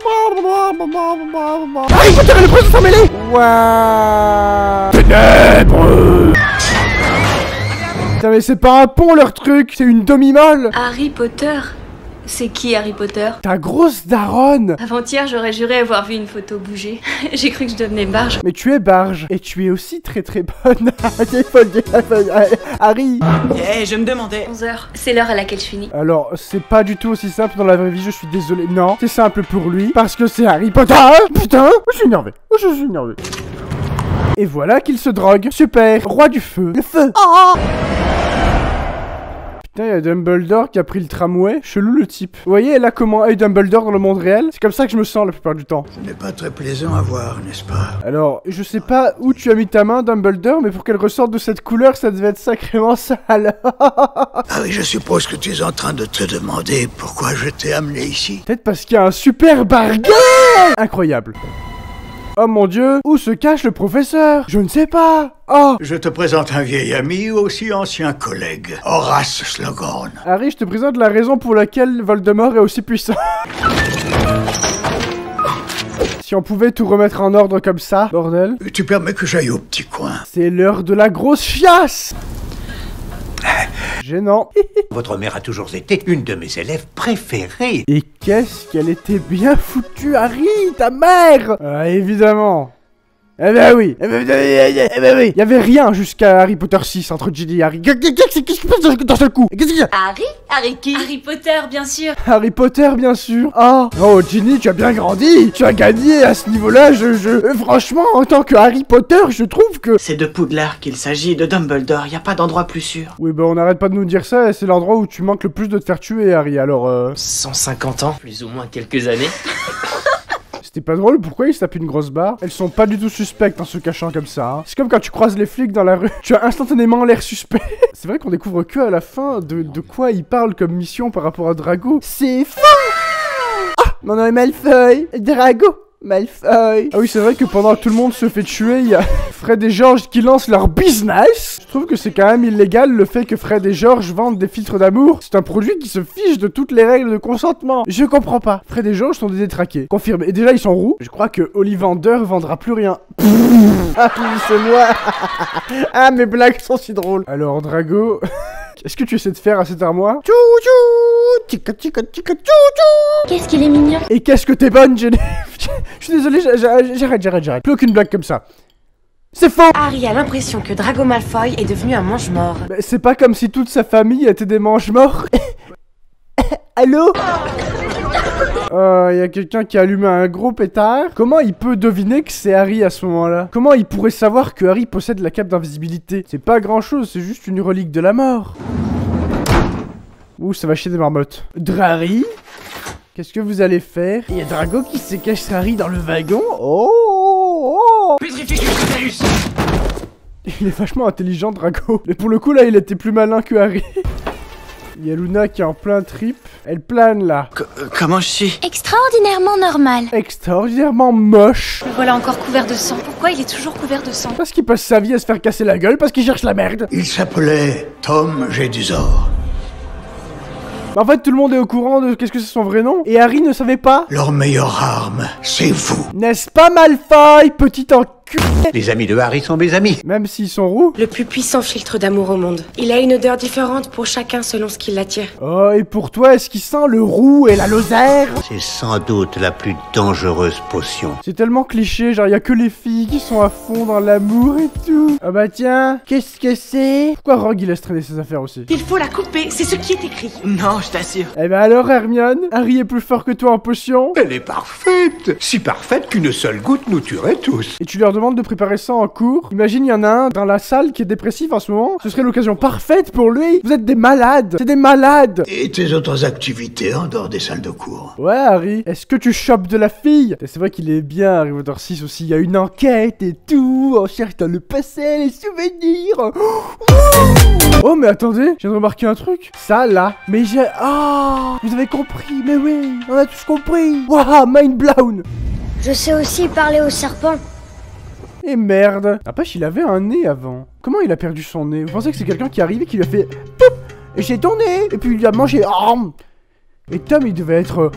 Harry Potter et le prince sont mêlés. Waouh. Ténèbres. Putain mais c'est pas un pont leur truc, c'est une demi-molle. Harry Potter? C'est qui Harry Potter? Ta grosse daronne. Avant-hier, j'aurais juré avoir vu une photo bouger. J'ai cru que je devenais barge. Mais tu es barge. Et tu es aussi très très bonne. Harry. Eh, je me demandais. 11h, c'est l'heure à laquelle je finis. Alors, c'est pas du tout aussi simple dans la vraie vie, je suis désolé. Non, c'est simple pour lui, parce que c'est Harry Potter. Putain, je suis énervé. Je suis énervé. Et voilà qu'il se drogue. Super. Roi du feu. Le feu. Oh. Putain, y'a Dumbledore qui a pris le tramway. Chelou le type. Vous voyez là comment est Dumbledore dans le monde réel? C'est comme ça que je me sens la plupart du temps. Ce n'est pas très plaisant à voir, n'est-ce pas? Alors, je sais pas où tu as mis ta main, Dumbledore, mais pour qu'elle ressorte de cette couleur, ça devait être sacrément sale. Ah oui, je suppose que tu es en train de te demander pourquoi je t'ai amené ici. Peut-être parce qu'il y a un super barguet. Incroyable. Oh mon dieu, où se cache le professeur? Je ne sais pas. Oh. Je te présente un vieil ami, aussi ancien collègue, Horace Slughorn. Harry, je te présente la raison pour laquelle Voldemort est aussi puissant. Si on pouvait tout remettre en ordre comme ça, bordel. Tu permets que j'aille au petit coin? C'est l'heure de la grosse chiasse. Gênant. Votre mère a toujours été une de mes élèves préférées. Et qu'est-ce qu'elle était bien foutue, Harry, ta mère. Ah, évidemment. Eh ben oui, eh ben oui. Il y avait rien jusqu'à Harry Potter 6 entre Ginny et Harry. Qu'est-ce qui se passe d'un seul coup? Qu'est-ce qu'il y a? Harry qui? Harry Potter, bien sûr. Harry Potter, bien sûr. Ah. Oh, Ginny, tu as bien grandi. Tu as gagné à ce niveau-là. Franchement, en tant que Harry Potter, je trouve que... C'est de Poudlard qu'il s'agit, de Dumbledore. Y a pas d'endroit plus sûr. Oui, bah on n'arrête pas de nous dire ça. C'est l'endroit où tu manques le plus de te faire tuer, Harry. Alors, 150 ans. Plus ou moins quelques années. C'était pas drôle, pourquoi ils se tapent une grosse barre? Elles sont pas du tout suspectes en se cachant comme ça, hein. C'est comme quand tu croises les flics dans la rue, tu as instantanément l'air suspect. C'est vrai qu'on découvre que à la fin de quoi ils parlent comme mission par rapport à Drago. C'est fou. Ah, mon nom est Malfoy. Drago. Malfoy. Ah oui, c'est vrai que pendant que tout le monde se fait tuer, il y a Fred et George qui lancent leur business. Je trouve que c'est quand même illégal le fait que Fred et George vendent des filtres d'amour. C'est un produit qui se fiche de toutes les règles de consentement. Je comprends pas. Fred et George sont des détraqués. Confirmé. Et déjà, ils sont roux. Je crois que Ollivander vendra plus rien. Ah oui, c'est moi. Ah, mes blagues sont si drôles. Alors, Drago... Qu'est-ce que tu essaies de faire à cette armoire? Qu'est-ce qu'il est mignon. Et qu'est-ce que t'es bonne, Jenny. Je suis désolé, j'arrête. Plus aucune blague comme ça. C'est faux. Harry a l'impression que Drago Malfoy est devenu un mange-mort. Bah, c'est pas comme si toute sa famille était des mange-morts. Allô? Il y a quelqu'un qui a allumé un gros pétard. Comment il peut deviner que c'est Harry à ce moment-là? Comment il pourrait savoir que Harry possède la cape d'invisibilité? C'est pas grand-chose, c'est juste une relique de la mort. Ouh, ça va chier des marmottes. Drari? Qu'est-ce que vous allez faire? Il y a Drago qui se cache Harry dans le wagon. Oh. Il est vachement intelligent, Drago. Mais pour le coup, là, il était plus malin que Harry. Il y a Luna qui est en plein trip. Elle plane là. Comment je suis? Extraordinairement normal. Extraordinairement moche. Le voilà encore couvert de sang. Pourquoi il est toujours couvert de sang? Parce qu'il passe sa vie à se faire casser la gueule parce qu'il cherche la merde. Il s'appelait Tom Jedusor. En fait, tout le monde est au courant de qu'est-ce que c'est son vrai nom. Et Harry ne savait pas. Leur meilleure arme, c'est vous. N'est-ce pas, Malfoy, petit enculé? Les amis de Harry sont mes amis. Même s'ils sont roux. Le plus puissant filtre d'amour au monde. Il a une odeur différente pour chacun selon ce qui l'attire. Oh, et pour toi, est-ce qu'il sent le roux et la lozère? C'est sans doute la plus dangereuse potion. C'est tellement cliché, genre y a que les filles qui sont à fond dans l'amour et tout. Ah bah tiens, qu'est-ce que c'est? Pourquoi Rogue il laisse traîner ses affaires aussi? Il faut la couper, c'est ce qui est écrit. Non, je t'assure. Eh ben alors Hermione, Harry est plus fort que toi en potion. Elle est parfaite. Si parfaite qu'une seule goutte nous tuerait tous. Et tu leur demandes de préparer ça en cours. Imagine, il y en a un dans la salle qui est dépressif en ce moment. Ce serait l'occasion parfaite pour lui. Vous êtes des malades. C'est des malades. Et tes autres activités en dehors des salles de cours? Ouais, Harry. Est-ce que tu chopes de la fille? C'est vrai qu'il est bien, Harry Potter 6 aussi. Il y a une enquête et tout. On cherche dans le passé les souvenirs. Oh, mais attendez. Je viens de remarquer un truc. Ça, là. Mais j'ai... Ah, vous avez compris. Mais oui, on a tous compris. Waouh, mind blown. Je sais aussi parler aux serpents. Et merde. N'empêche, il avait un nez avant. Comment il a perdu son nez? Vous pensez que c'est quelqu'un qui est arrivé qui lui a fait... Poup, et j'ai ton nez. Et puis il a mangé... Et Tom, il devait être...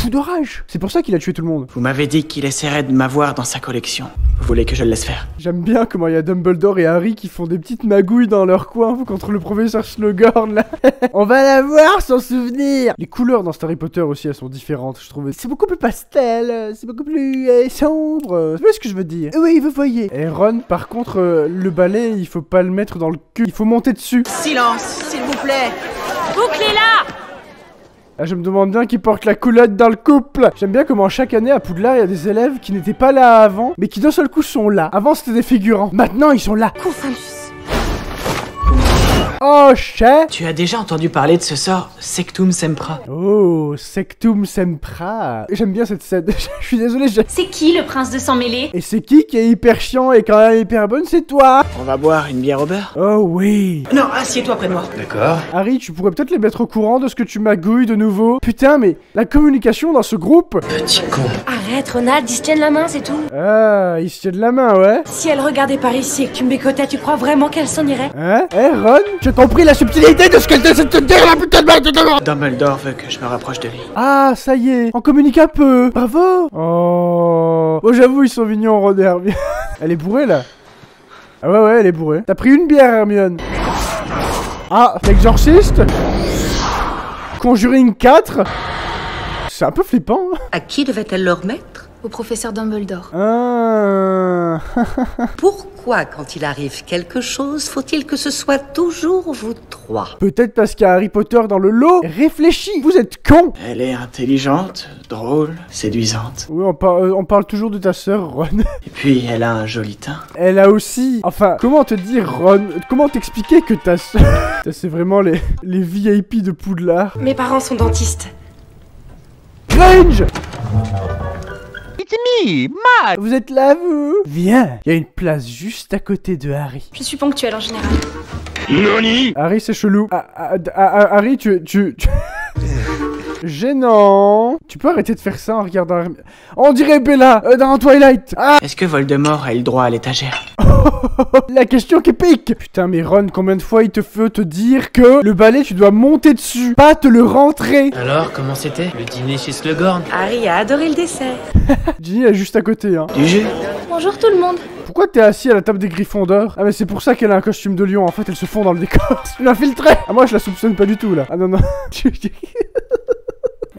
fou de rage. C'est pour ça qu'il a tué tout le monde. Vous m'avez dit qu'il essaierait de m'avoir dans sa collection. Vous voulez que je le laisse faire? J'aime bien comment il y a Dumbledore et Harry qui font des petites magouilles dans leur coin contre le professeur Slughorn là. On va la voir sans souvenir. Les couleurs dans Harry Potter aussi elles sont différentes je trouve. C'est beaucoup plus pastel, c'est beaucoup plus sombre. Vous voyez ce que je veux dire? Oui vous voyez. Et Ron par contre le balai il faut pas le mettre dans le cul, il faut monter dessus. Silence, s'il vous plaît. Bouclez-la! Ah, je me demande bien qui porte la culotte dans le couple. J'aime bien comment chaque année à Poudlard il y a des élèves qui n'étaient pas là avant, mais qui d'un seul coup sont là. Avant c'était des figurants, maintenant ils sont là. Confucius. Oh chef. Tu as déjà entendu parler de ce sort Sectum Sempra? Oh, Sectum Sempra. J'aime bien cette scène. Je suis désolé, C'est qui le prince de sang mêlé? Et c'est qui est hyper chiant et quand même hyper bonne? C'est toi. On va boire une bière au beurre? Oh oui. Non, assieds-toi près de moi. D'accord. Harry, tu pourrais peut-être les mettre au courant de ce que tu magouilles de nouveau. Putain, mais la communication dans ce groupe. Petit con. Arrête, Ronald, ils se tiennent la main, c'est tout. Ah, il se tient de la main, ouais. Si elle regardait par ici et que tu me bécotais, tu crois vraiment qu'elle s'en irait? Hein? Eh, Ron, j'ai compris la subtilité de ce qu'elle essaie de te dire, la putain de merde. Dumbledore veut que je me rapproche de lui. Ah, ça y est, on communique un peu. Bravo. Oh, j'avoue, ils sont mignons, Ron et Hermione. Elle est bourrée, là. Ah ouais, elle est bourrée. T'as pris une bière, Hermione. Ah, l'exorciste. Conjuring 4. C'est un peu flippant. À qui devait-elle le remettre? Au professeur Dumbledore. Ah. Pourquoi, quand il arrive quelque chose, faut-il que ce soit toujours vous trois? Peut-être parce qu'il y a Harry Potter dans le lot. Réfléchis, vous êtes con. Elle est intelligente, drôle, séduisante. Oui, on parle toujours de ta sœur, Ron. Et puis elle a un joli teint. Elle a aussi... Enfin, comment te dire, Ron? Comment t'expliquer que ta sœur... Ça, c'est vraiment les VIP de Poudlard. Mes parents sont dentistes. Grange! Vous êtes là, vous? Viens, il y a une place juste à côté de Harry. Je suis ponctuelle en général. Noni. Harry, c'est chelou. Harry, tu... Gênant. Tu peux arrêter de faire ça en regardant... On dirait Bella dans Twilight. Ah. Est-ce que Voldemort a eu le droit à l'étagère? La question qui pique. Putain, mais Ron, combien de fois il te faut te dire que le balai, tu dois monter dessus, pas te le rentrer? Alors, comment c'était? Le dîner chez Slughorn? Harry a adoré le dessert. Ginny est juste à côté, hein. Du jus? Bonjour tout le monde. Pourquoi t'es assis à la table des Gryffondors? Ah mais c'est pour ça qu'elle a un costume de lion, en fait elle se fond dans le décor. Tu l'as filtré. Ah moi je la soupçonne pas du tout là. Ah non non.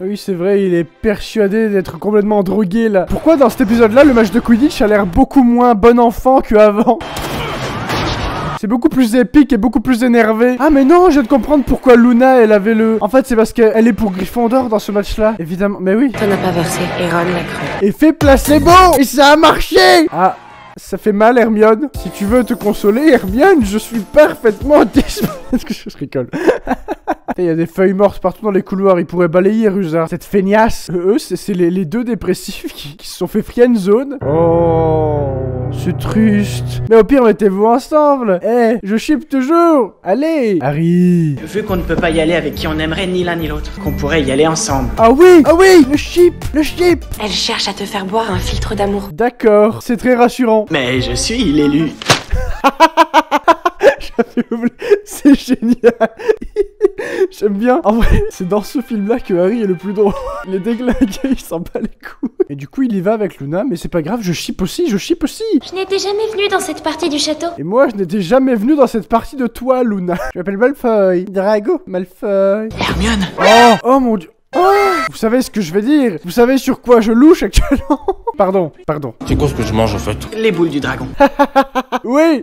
Oui c'est vrai, il est persuadé d'être complètement drogué là. Pourquoi dans cet épisode là le match de Quidditch a l'air beaucoup moins bon enfant qu'avant? C'est beaucoup plus épique et beaucoup plus énervé. Ah mais non, je viens de comprendre pourquoi Luna elle avait le... En fait c'est parce qu'elle est pour Gryffondor dans ce match là. Évidemment, mais oui. T'en as pas versé, et Ron l'a cru. Effet placebo. Et ça a marché. Ah, ça fait mal Hermione. Si tu veux te consoler Hermione, je suis parfaitement disponible. Est-ce que je rigole? Il y a des feuilles mortes partout dans les couloirs, ils pourraient balayer Rusard. Cette feignasse. Eux, c'est les deux dépressifs qui se sont fait friendzone. Oh, c'est triste. Mais au pire, mettez-vous ensemble. Eh, je ship toujours. Allez, Harry. Vu qu'on ne peut pas y aller avec qui on aimerait ni l'un ni l'autre, qu'on pourrait y aller ensemble. Ah oui, le ship, le ship. Elle cherche à te faire boire un filtre d'amour. D'accord, c'est très rassurant. Mais je suis l'élu. J'avais oublié, c'est génial. J'aime bien. En vrai, c'est dans ce film-là que Harry est le plus drôle. Il est déglingué, il s'en bat les couilles. Et du coup, il y va avec Luna, mais c'est pas grave, je ship aussi, je ship aussi. Je n'étais jamais venue dans cette partie du château. Et moi, je n'étais jamais venu dans cette partie de toi, Luna. Je m'appelle Malfoy. Drago Malfoy. Hermione. Oh mon dieu. Oh, vous savez ce que je vais dire? Vous savez sur quoi je louche actuellement? Pardon. C'est quoi ce que je mange en fait? Les boules du dragon. Oui.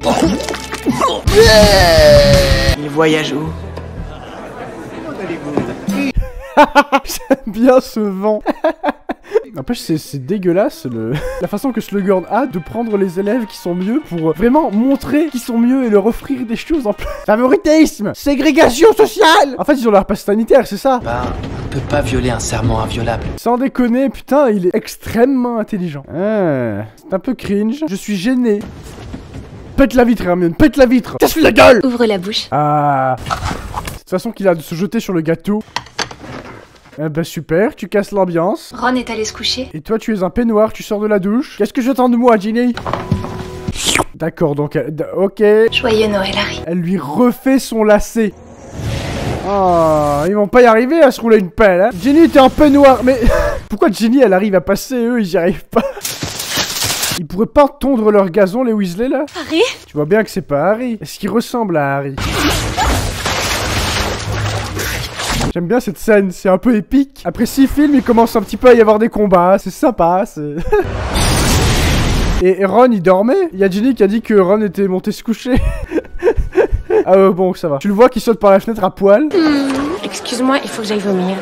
Il voyage où? J'aime bien ce vent. N'empêche, c'est dégueulasse la façon que Slughorn a de prendre les élèves qui sont mieux pour vraiment montrer qu'ils sont mieux et leur offrir des choses en plus. Favoritisme, ségrégation sociale. En fait, ils ont leur passe sanitaire, c'est ça. Bah, on peut pas violer un serment inviolable. Sans déconner, putain, il est extrêmement intelligent. Ah, c'est un peu cringe. Je suis gêné. Pète la vitre, Hermione, pète la vitre. Casse-lui la gueule. Ouvre la bouche. Ah. Cette façon qu'il a de se jeter sur le gâteau. Eh ben super, tu casses l'ambiance. Ron est allé se coucher. Et toi, tu es un peignoir, tu sors de la douche. Qu'est-ce que j'attends de moi, Ginny? D'accord, donc... ok. Joyeux Noël, Harry. Elle lui refait son lacet. Oh, ils vont pas y arriver à se rouler une pelle, hein. Ginny, t'es en peignoir, mais... Pourquoi Ginny, elle arrive à passer, eux, ils y arrivent pas? Ils pourraient pas tondre leur gazon, les Weasley, là? Harry? Tu vois bien que c'est pas Harry. Est-ce qu'il ressemble à Harry? J'aime bien cette scène, c'est un peu épique. Après 6 films, il commence un petit peu à y avoir des combats, c'est sympa, c'est... Et Ron, il dormait. Il y a Ginny qui a dit que Ron était monté se coucher. Ah bon, ça va. Tu le vois qui saute par la fenêtre à poil. Excuse-moi, il faut que j'aille vomir.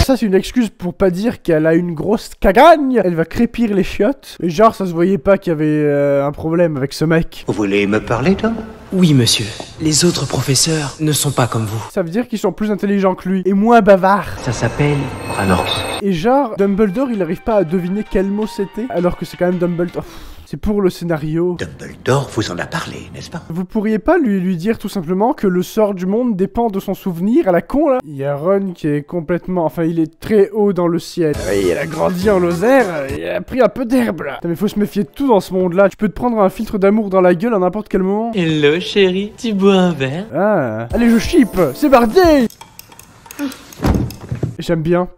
Ça, c'est une excuse pour pas dire qu'elle a une grosse cagagne. Elle va crépir les chiottes. Et genre, ça se voyait pas qu'il y avait un problème avec ce mec. Vous voulez me parler, Tom? Oui, monsieur. Les autres professeurs ne sont pas comme vous. Ça veut dire qu'ils sont plus intelligents que lui et moins bavards. Ça s'appelle Pranorx. Et genre, Dumbledore, il arrive pas à deviner quel mot c'était, alors que c'est quand même Dumbledore. C'est pour le scénario. Dumbledore vous en a parlé, n'est-ce pas? Vous pourriez pas lui dire tout simplement que le sort du monde dépend de son souvenir à la con là? Il y a Ron qui est complètement... Enfin, il est très haut dans le ciel. Oui, il a grandi en Lozère, il a pris un peu d'herbe là. Mais faut se méfier de tout dans ce monde là. Tu peux te prendre un filtre d'amour dans la gueule à n'importe quel moment. Hello, chérie. Tu bois un verre? Ah, allez, je chip. C'est parti. J'aime bien.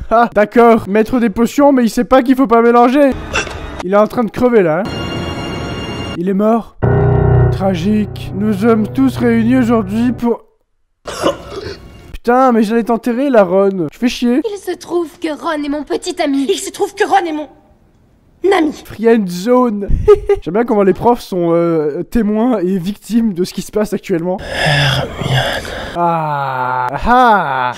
Ah, d'accord, mettre des potions, mais il sait pas qu'il faut pas mélanger. Il est en train de crever, là. Hein. Il est mort. Tragique. Nous sommes tous réunis aujourd'hui pour... Putain, mais j'allais t'enterrer, la Ron. Tu fais chier. Il se trouve que Ron est mon petit ami. Il se trouve que Ron est mon... ami. Friend zone. J'aime bien comment les profs sont témoins et victimes de ce qui se passe actuellement. Hermione. Ah. Ah.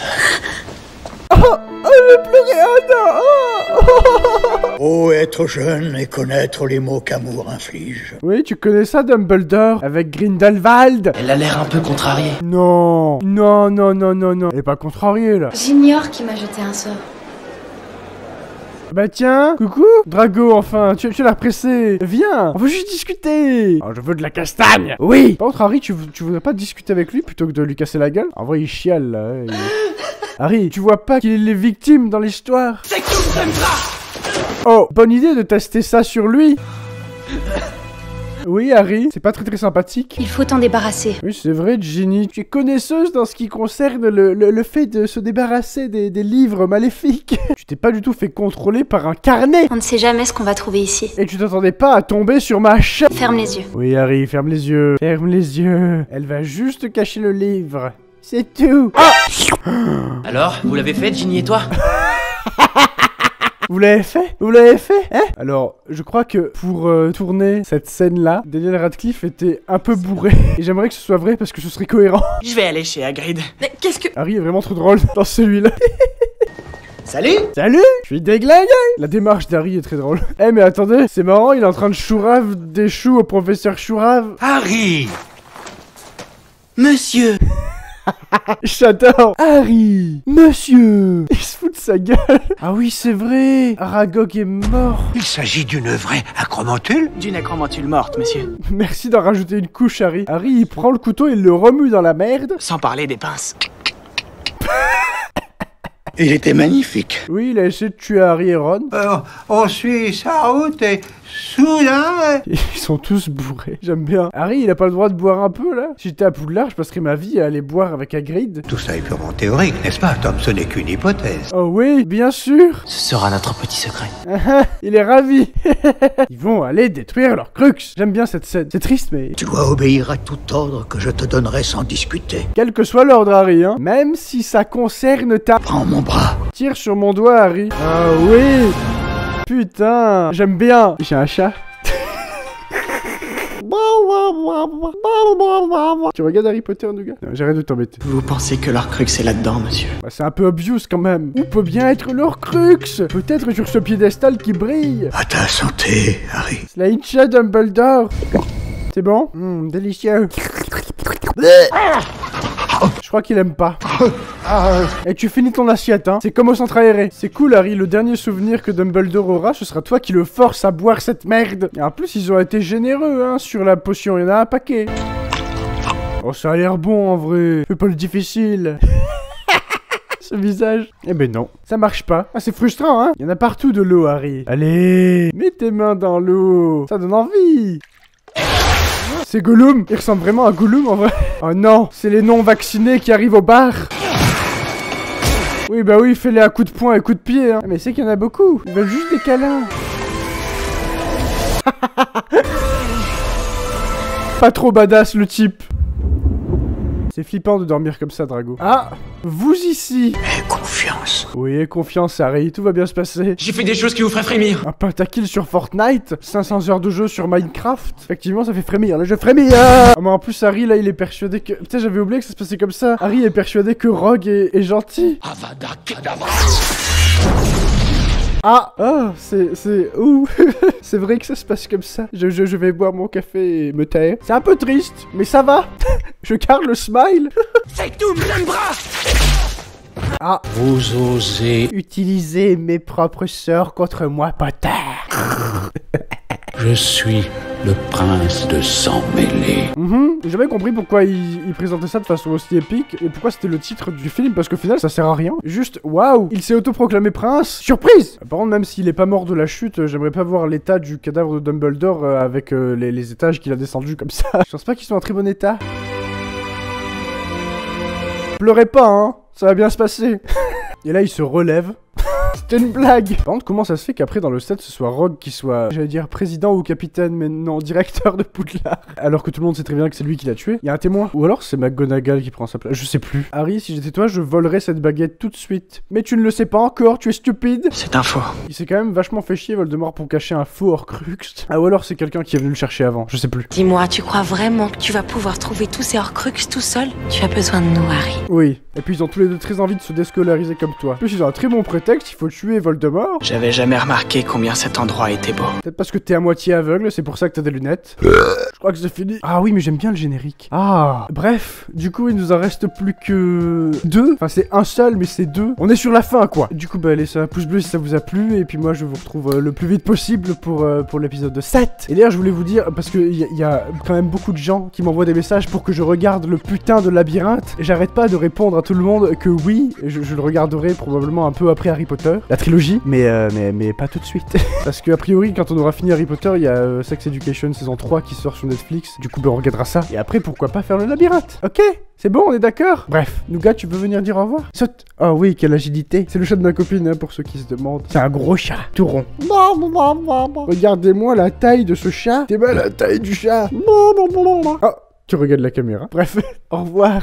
Oh, elle veut pleurer, Anna. Oh, être jeune et connaître les maux qu'amour inflige. Oui, tu connais ça, Dumbledore, avec Grindelwald. Elle a l'air un peu contrariée. Non, non, non, non, non, non. Elle est pas contrariée, là. J'ignore qui m'a jeté un sort. Bah tiens, coucou Drago, enfin, tu l'as pressé. Viens, on veut juste discuter. Oh, je veux de la castagne. Oui. Par contre, Harry, tu voudrais pas discuter avec lui plutôt que de lui casser la gueule? En vrai, il chiale, là. Harry, tu vois pas qu'il est les victimes dans l'histoire? C'est tout comme ça. Oh, bonne idée de tester ça sur lui. Oui, Harry, c'est pas très sympathique. Il faut t'en débarrasser. Oui, c'est vrai, Ginny. Tu es connaisseuse dans ce qui concerne le fait de se débarrasser des livres maléfiques. Tu t'es pas du tout fait contrôler par un carnet. On ne sait jamais ce qu'on va trouver ici. Et tu t'attendais pas à tomber sur ma chaîne. Ferme les yeux. Oui, Harry, ferme les yeux. Ferme les yeux. Elle va juste cacher le livre. C'est tout. Oh. Alors, vous l'avez fait, Ginny et toi? Vous l'avez fait? Vous l'avez fait? Hein? Alors, je crois que pour tourner cette scène-là, Daniel Radcliffe était un peu bourré. Et j'aimerais que ce soit vrai parce que ce serait cohérent. Je vais aller chez Hagrid. Mais qu'est-ce que... Harry est vraiment trop drôle dans celui-là. Salut! Salut! Je suis déglingué! La démarche d'Harry est très drôle. Eh mais attendez, c'est marrant, il est en train de chourave des choux au professeur Chourave. Harry! Monsieur! J'adore! Harry! Monsieur! Il se fout de sa gueule! Ah oui, c'est vrai! Aragog est mort! Il s'agit d'une vraie acromantule? D'une acromantule morte, monsieur. Merci d'en rajouter une couche, Harry. Harry, il prend le couteau, il le remue dans la merde. Sans parler des pinces. Il était magnifique. Oui, il a essayé de tuer Harry et Ron. On suit sa route et soudain... Ils sont tous bourrés. J'aime bien. Harry, il a pas le droit de boire un peu, là? Si j'étais à Poudlard, je passerais ma vie à aller boire avec Hagrid. Tout ça est purement théorique, n'est-ce pas, Tom? Ce n'est qu'une hypothèse. Oh oui, bien sûr. Ce sera notre petit secret. Il est ravi. Ils vont aller détruire leur crux. J'aime bien cette scène. C'est triste, mais... Tu dois obéir à tout ordre que je te donnerai sans discuter. Quel que soit l'ordre, Harry, hein. Même si ça concerne ta... Prends mon bras. Tire sur mon doigt, Harry. Ah oui. Putain, j'aime bien. J'ai un chat. Tu regardes Harry Potter, Nougat? Non, j'arrête de t'embêter. Vous pensez que leur crux est là-dedans, monsieur? Bah, c'est un peu obvious quand même. Où peut bien être leur crux? Peut-être sur ce piédestal qui brille. À ta santé, Harry. Slaincha Dumbledore. C'est bon? Délicieux. Je crois qu'il aime pas. Et tu finis ton assiette, hein. C'est comme au centre aéré. C'est cool, Harry. Le dernier souvenir que Dumbledore aura, ce sera toi qui le force à boire cette merde. Et en plus, ils ont été généreux, hein, sur la potion. Il y en a un paquet. Oh, ça a l'air bon, en vrai. Fais pas le difficile. Ce visage. Eh ben non, ça marche pas. Ah, c'est frustrant, hein. Il y en a partout de l'eau, Harry. Allez, mets tes mains dans l'eau. Ça donne envie. C'est Gollum. Il ressemble vraiment à Gollum, en vrai. Oh non, c'est les non-vaccinés qui arrivent au bar. Oui, bah oui, fais-les à coups de poing et coups de pied, hein. Mais c'est qu'il y en a beaucoup. Ils veulent juste des câlins. Pas trop badass, le type. C'est flippant de dormir comme ça, Drago. Ah, vous ici. Aie confiance. Oui, aie confiance, Harry, tout va bien se passer. J'ai fait des choses qui vous feraient frémir. Un pentakill sur Fortnite, 500 heures de jeu sur Minecraft. Effectivement, ça fait frémir, là je frémis. Ah, mais en plus, Harry, là, il est persuadé que... Putain, j'avais oublié que ça se passait comme ça. Harry est persuadé que Rogue est gentil. Avada Kedavra. Ah, ah, c'est... Ouh. C'est vrai que ça se passe comme ça. Je vais boire mon café et me taire. C'est un peu triste, mais ça va. Je garde le smile. Ah. Vous osez. Utiliser mes propres sœurs contre moi, Potter. Je suis le prince de sang mêlé. J'ai jamais compris pourquoi il présentait ça de façon aussi épique et pourquoi c'était le titre du film, parce qu'au final ça sert à rien. Juste, waouh, il s'est autoproclamé prince. Surprise. Par contre, même s'il est pas mort de la chute, j'aimerais pas voir l'état du cadavre de Dumbledore avec les étages qu'il a descendus comme ça. Je pense pas qu'ils sont en très bon état. Pleurez pas, hein, ça va bien se passer. Et là, il se relève. C'était une blague. Par contre, comment ça se fait qu'après dans le set ce soit Rogue qui soit, j'allais dire président ou capitaine, mais non, directeur de Poudlard, alors que tout le monde sait très bien que c'est lui qui l'a tué. Il y a un témoin. Ou alors c'est McGonagall qui prend sa place, je sais plus. Harry, si j'étais toi, je volerais cette baguette tout de suite. Mais tu ne le sais pas encore, tu es stupide. C'est un faux. Il s'est quand même vachement fait chier Voldemort pour cacher un faux Horcrux. Ah, ou alors c'est quelqu'un qui est venu le chercher avant, je sais plus. Dis-moi, tu crois vraiment que tu vas pouvoir trouver tous ces Horcrux tout seul? Tu as besoin de nous, Harry. Oui. Et puis ils ont tous les deux très envie de se déscolariser comme toi. En plus ils ont un très bon prétexte, il faut tuer Voldemort. J'avais jamais remarqué combien cet endroit était beau. Peut-être parce que t'es à moitié aveugle, c'est pour ça que t'as des lunettes. Je crois que c'est fini. Ah oui, mais j'aime bien le générique. Ah, bref, du coup il nous en reste plus que 2. Enfin c'est un seul, mais c'est 2. On est sur la fin quoi. Du coup bah laissez un pouce bleu si ça vous a plu. Et puis moi je vous retrouve le plus vite possible pour l'épisode 7. Et d'ailleurs je voulais vous dire, parce qu'il y a quand même beaucoup de gens qui m'envoient des messages pour que je regarde le putain de labyrinthe. Et j'arrête pas de répondre à tout le monde que oui, je le regarderai probablement un peu après Harry Potter, la trilogie. Mais pas tout de suite. Parce que a priori quand on aura fini Harry Potter, il y a Sex Education saison 3 qui sort sur Netflix. Du coup ben on regardera ça. Et après pourquoi pas faire le labyrinthe. Ok, c'est bon, on est d'accord. Bref, Nougat, tu peux venir dire au revoir? Saute. Oh oui, quelle agilité. C'est le chat de ma copine, hein, pour ceux qui se demandent. C'est un gros chat, tout rond. Regardez-moi la taille de ce chat. T'es mal la taille du chat. Oh, tu regardes la caméra. Bref, au revoir.